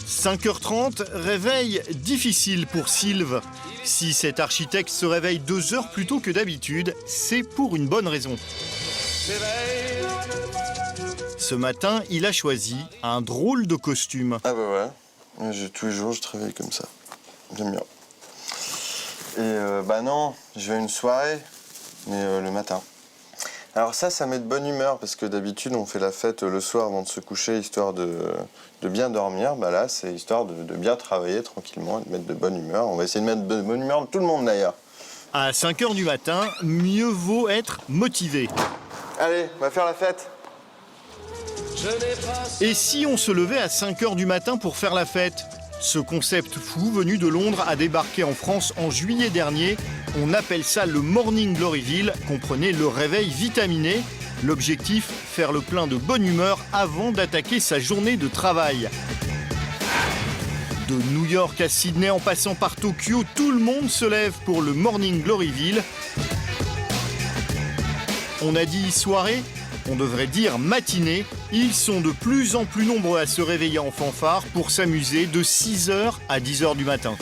5h30, réveil difficile pour Sylve. Si cet architecte se réveille 2 heures plus tôt que d'habitude, c'est pour une bonne raison. Ce matin, il a choisi un drôle de costume. Ah bah ouais, tous les jours je travaille comme ça. J'aime bien. Et bah non, je vais à une soirée, mais le matin. Alors ça met de bonne humeur, parce que d'habitude on fait la fête le soir avant de se coucher, histoire de bien dormir. Bah là, c'est histoire de bien travailler tranquillement et de mettre de bonne humeur. On va essayer de mettre de bonne humeur tout le monde d'ailleurs. À 5h du matin, mieux vaut être motivé. Allez, on va faire la fête. Et si on se levait à 5h du matin pour faire la fête ? Ce concept fou venu de Londres a débarqué en France en juillet dernier. On appelle ça le Morning Gloryville, comprenez le réveil vitaminé. L'objectif, faire le plein de bonne humeur avant d'attaquer sa journée de travail. De New York à Sydney en passant par Tokyo, tout le monde se lève pour le Morning Gloryville. On a dit soirée ? On devrait dire matinée. Ils sont de plus en plus nombreux à se réveiller en fanfare pour s'amuser de 6h à 10h du matin.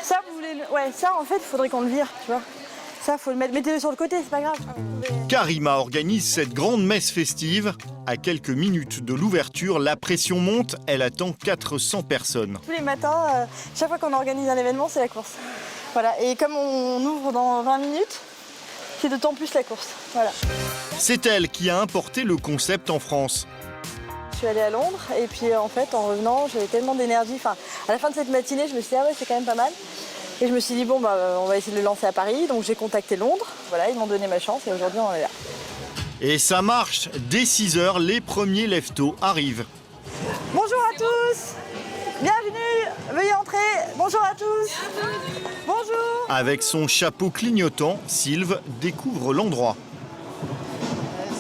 Ça, vous voulez ouais, ça, en fait, il faudrait qu'on le vire, tu vois. Ça, faut le mettre. Mettez-le sur le côté, c'est pas grave. Karima organise cette grande messe festive. À quelques minutes de l'ouverture, la pression monte. Elle attend 400 personnes. Tous les matins, chaque fois qu'on organise un événement, c'est la course. Voilà, et comme on ouvre dans 20 minutes, c'est d'autant plus la course. Voilà. C'est elle qui a importé le concept en France. Je suis allée à Londres et puis en fait, en revenant, j'avais tellement d'énergie. Enfin, à la fin de cette matinée, je me suis dit, ah ouais, c'est quand même pas mal. Et je me suis dit, bon, bah, on va essayer de le lancer à Paris. Donc j'ai contacté Londres. Voilà, ils m'ont donné ma chance et aujourd'hui, on est là. Et ça marche. Dès 6h, les premiers lève-tôt arrivent. Bonjour à tous. Bienvenue. Veuillez entrer. Bonjour à tous. Bonjour. Avec son chapeau clignotant, Sylve découvre l'endroit.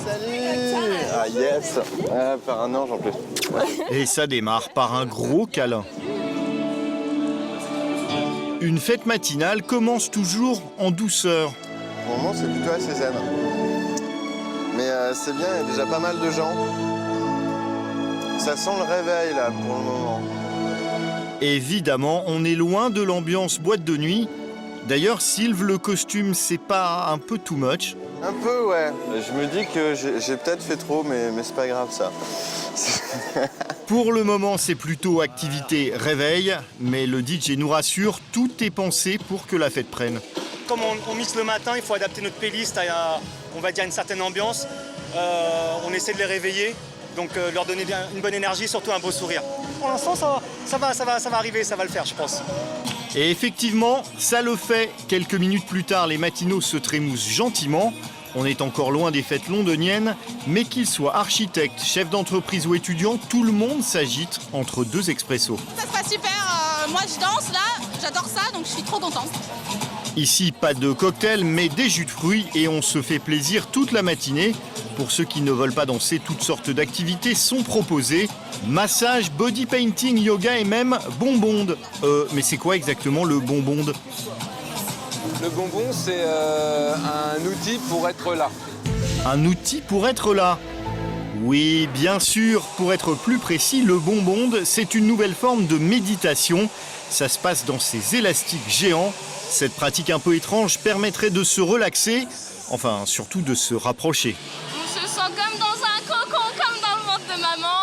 Salut. Ah yes. Par un ange en plus. Et ça démarre par un gros câlin. Une fête matinale commence toujours en douceur. Pour le moment, c'est plutôt assez zen. Mais c'est bien, il y a déjà pas mal de gens. Ça sent le réveil là pour le moment. Évidemment, on est loin de l'ambiance boîte de nuit. D'ailleurs, Sylve, le costume, c'est pas un peu too much? Un peu, ouais. Je me dis que j'ai peut-être fait trop, mais c'est pas grave ça. Pour le moment, c'est plutôt activité réveil, mais le DJ nous rassure, tout est pensé pour que la fête prenne. Comme on mixe le matin, il faut adapter notre playlist à, on va dire, une certaine ambiance. On essaie de les réveiller, donc leur donner bien une bonne énergie, surtout un beau sourire. Pour l'instant, ça va arriver, ça va le faire, je pense. Et effectivement, ça le fait. Quelques minutes plus tard, les matinaux se trémoussent gentiment. On est encore loin des fêtes londoniennes, mais qu'ils soient architectes, chefs d'entreprise ou étudiants, tout le monde s'agite entre deux expressos. Ça se passe super, moi je danse là, j'adore ça, donc je suis trop contente. Ici, pas de cocktail, mais des jus de fruits et on se fait plaisir toute la matinée. Pour ceux qui ne veulent pas danser, toutes sortes d'activités sont proposées. Massage, body painting, yoga et même bonbonde. Mais c'est quoi exactement le bonbonde ? Le bonbon, c'est un outil pour être là. Un outil pour être là ? Oui, bien sûr. Pour être plus précis, le bonbonde, c'est une nouvelle forme de méditation. Ça se passe dans ces élastiques géants. Cette pratique un peu étrange permettrait de se relaxer, enfin surtout de se rapprocher. On se sent comme dans un cocon, comme dans le ventre de maman.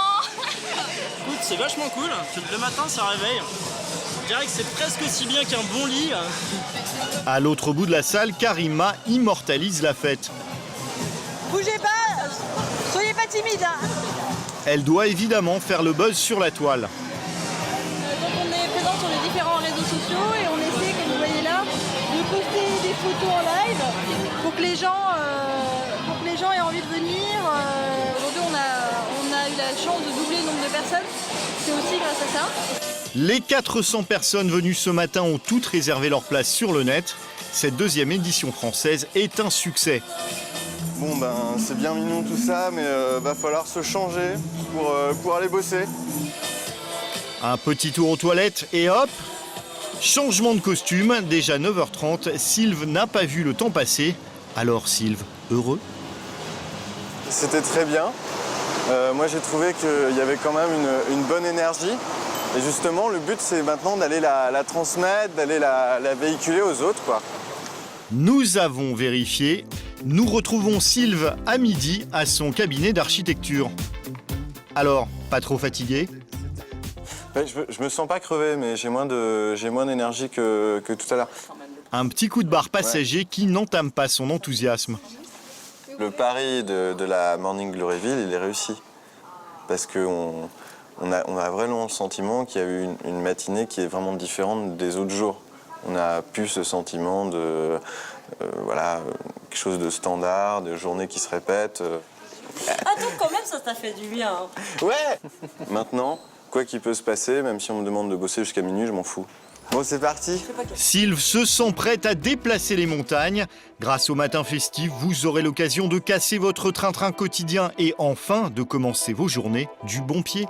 Écoute, c'est vachement cool. Le matin, ça réveille. Je dirais que c'est presque aussi bien qu'un bon lit. À l'autre bout de la salle, Karima immortalise la fête. Bougez pas, soyez pas timide. Hein. Elle doit évidemment faire le buzz sur la toile. Donc on est présent sur les différents réseaux sociaux et on essaie, comme vous voyez là, de poster des photos en live pour que les gens aient envie de venir. Aujourd'hui on a eu la chance de doubler le nombre de personnes. C'est aussi grâce à ça. Les 400 personnes venues ce matin ont toutes réservé leur place sur le net. Cette deuxième édition française est un succès. Bon ben c'est bien mignon tout ça, mais va falloir se changer pour aller bosser. Un petit tour aux toilettes et hop, changement de costume. Déjà 9h30, Sylve n'a pas vu le temps passer. Alors Sylve, heureux ? C'était très bien. Moi, j'ai trouvé qu'il y avait quand même une bonne énergie. Et justement, le but, c'est maintenant d'aller la transmettre, d'aller la véhiculer aux autres, quoi. Nous avons vérifié. Nous retrouvons Sylve à midi à son cabinet d'architecture. Alors, pas trop fatigué? Ouais, je me sens pas crevé, mais j'ai moins d'énergie que tout à l'heure. Un petit coup de barre passager qui n'entame pas son enthousiasme. Le pari de la Morning Gloryville, il est réussi. Parce qu'on a vraiment le sentiment qu'il y a eu une matinée qui est vraiment différente des autres jours. On a plus ce sentiment de quelque chose de standard, de journée qui se répète. Ah donc quand même ça t'a fait du bien. Ouais. Maintenant, quoi qu'il peut se passer, même si on me demande de bosser jusqu'à minuit, je m'en fous. Bon, c'est parti. Sylve se sent prête à déplacer les montagnes. Grâce au matin festif, vous aurez l'occasion de casser votre train-train quotidien et enfin de commencer vos journées du bon pied.